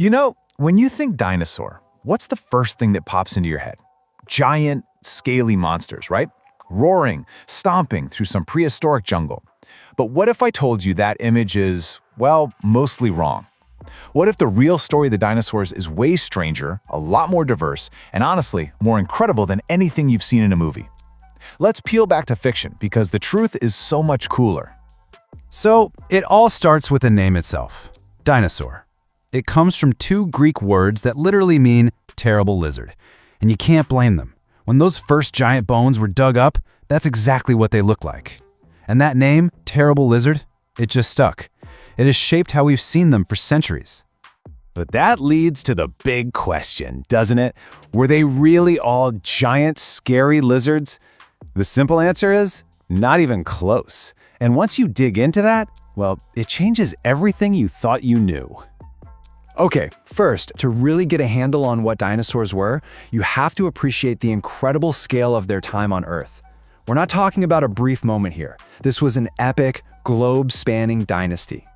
When you think dinosaur, what's the first thing that pops into your head? Giant, scaly monsters, right? Roaring, stomping through some prehistoric jungle. But what if I told you that image is, well, mostly wrong? What if the real story of the dinosaurs is way stranger, a lot more diverse, and honestly, more incredible than anything you've seen in a movie? Let's peel back to fiction because the truth is so much cooler. So, it all starts with the name itself, dinosaur. It comes from two Greek words that literally mean terrible lizard. And you can't blame them. When those first giant bones were dug up, that's exactly what they look like. And that name, terrible lizard, it just stuck. It has shaped how we've seen them for centuries. But that leads to the big question, doesn't it? Were they really all giant, scary lizards? The simple answer is, not even close. And once you dig into that, well, it changes everything you thought you knew. Okay, first, to really get a handle on what dinosaurs were, you have to appreciate the incredible scale of their time on Earth. We're not talking about a brief moment here. This was an epic, globe-spanning dynasty.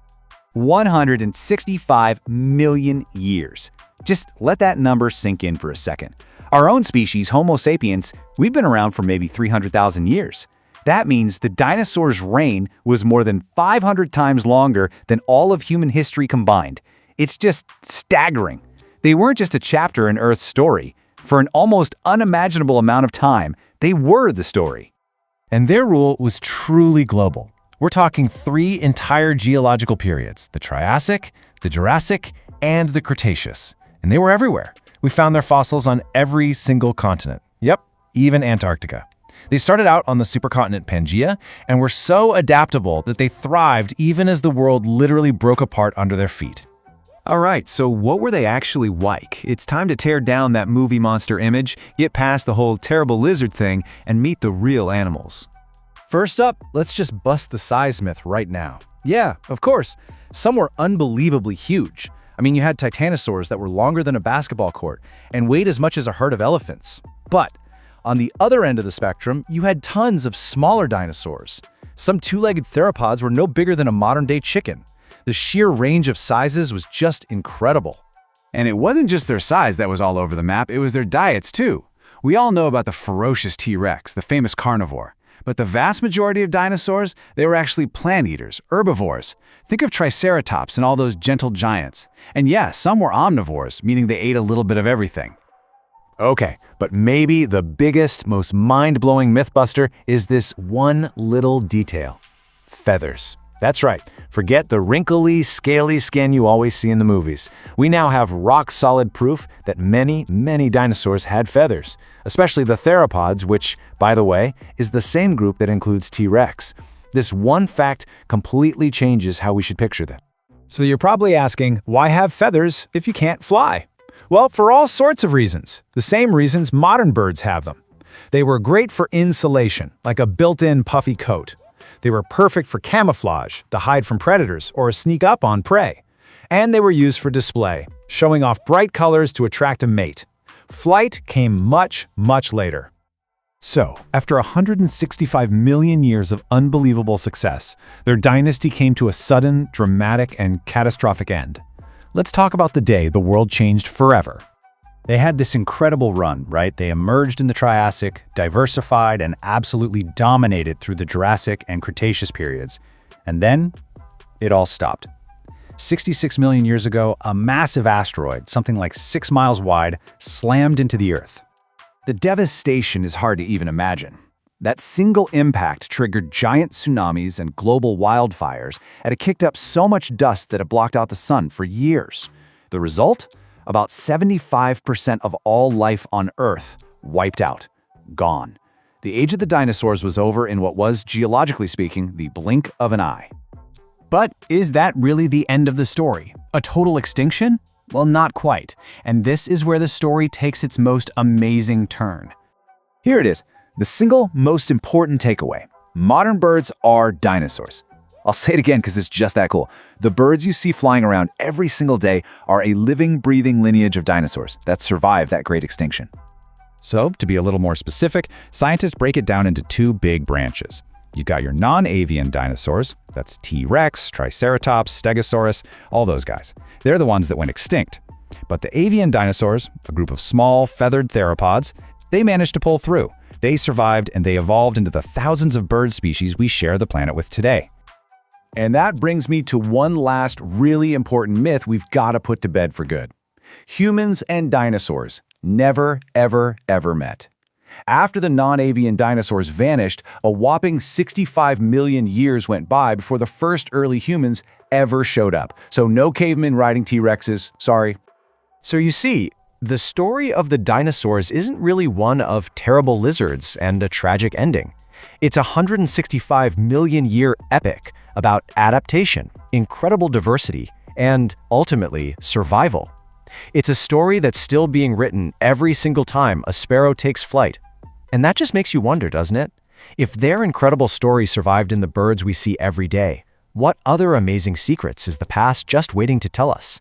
165 million years. Just let that number sink in for a second. Our own species, Homo sapiens, we've been around for maybe 300,000 years. That means the dinosaurs' reign was more than 500 times longer than all of human history combined. It's just staggering. They weren't just a chapter in Earth's story. For an almost unimaginable amount of time, they were the story. And their rule was truly global. We're talking 3 entire geological periods, the Triassic, the Jurassic, and the Cretaceous. And they were everywhere. We found their fossils on every single continent. Yep, even Antarctica. They started out on the supercontinent Pangaea and were so adaptable that they thrived even as the world literally broke apart under their feet. All right, so what were they actually like? It's time to tear down that movie monster image, get past the whole terrible lizard thing, and meet the real animals. First up, let's just bust the size myth right now. Yeah, of course, some were unbelievably huge. I mean, you had titanosaurs that were longer than a basketball court and weighed as much as a herd of elephants. But on the other end of the spectrum, you had tons of smaller dinosaurs. Some two-legged theropods were no bigger than a modern-day chicken. The sheer range of sizes was just incredible. And it wasn't just their size that was all over the map, it was their diets too. We all know about the ferocious T-Rex, the famous carnivore. But the vast majority of dinosaurs, they were actually plant eaters, herbivores. Think of Triceratops and all those gentle giants. And yeah, some were omnivores, meaning they ate a little bit of everything. Okay, but maybe the biggest, most mind-blowing mythbuster is this one little detail. Feathers. That's right. Forget the wrinkly, scaly skin you always see in the movies. We now have rock-solid proof that many, many dinosaurs had feathers, especially the theropods, which, by the way, is the same group that includes T-Rex. This one fact completely changes how we should picture them. So you're probably asking, why have feathers if you can't fly? Well, for all sorts of reasons. The same reasons modern birds have them. They were great for insulation, like a built-in puffy coat. They were perfect for camouflage, to hide from predators or sneak up on prey. And they were used for display, showing off bright colors to attract a mate. Flight came much, much later. So, after 165 million years of unbelievable success, their dynasty came to a sudden, dramatic, and catastrophic end. Let's talk about the day the world changed forever. They had this incredible run, right? They emerged in the Triassic, diversified, and absolutely dominated through the Jurassic and Cretaceous periods. And then, it all stopped. 66 million years ago, a massive asteroid, something like 6 miles wide, slammed into the Earth. The devastation is hard to even imagine. That single impact triggered giant tsunamis and global wildfires, and it kicked up so much dust that it blocked out the sun for years. The result? About 75% of all life on Earth wiped out, gone. The age of the dinosaurs was over in what was, geologically speaking, the blink of an eye. But is that really the end of the story? A total extinction? Well, not quite. And this is where the story takes its most amazing turn. Here it is, the single most important takeaway. Modern birds are dinosaurs. I'll say it again because it's just that cool. The birds you see flying around every single day are a living, breathing lineage of dinosaurs that survived that great extinction. So, to be a little more specific, scientists break it down into 2 big branches. You've got your non-avian dinosaurs, that's T-Rex, Triceratops, Stegosaurus, all those guys. They're the ones that went extinct. But the avian dinosaurs, a group of small, feathered theropods, they managed to pull through. They survived and they evolved into the thousands of bird species we share the planet with today. And that brings me to one last really important myth we've got to put to bed for good. Humans and dinosaurs never, ever, ever met. After the non-avian dinosaurs vanished, a whopping 65 million years went by before the first early humans ever showed up. So no cavemen riding T-Rexes, sorry. So you see, the story of the dinosaurs isn't really one of terrible lizards and a tragic ending. It's a 165 million year epic about adaptation, incredible diversity, and ultimately survival. It's a story that's still being written every single time a sparrow takes flight. And that just makes you wonder, doesn't it? If their incredible story survived in the birds we see every day, what other amazing secrets is the past just waiting to tell us?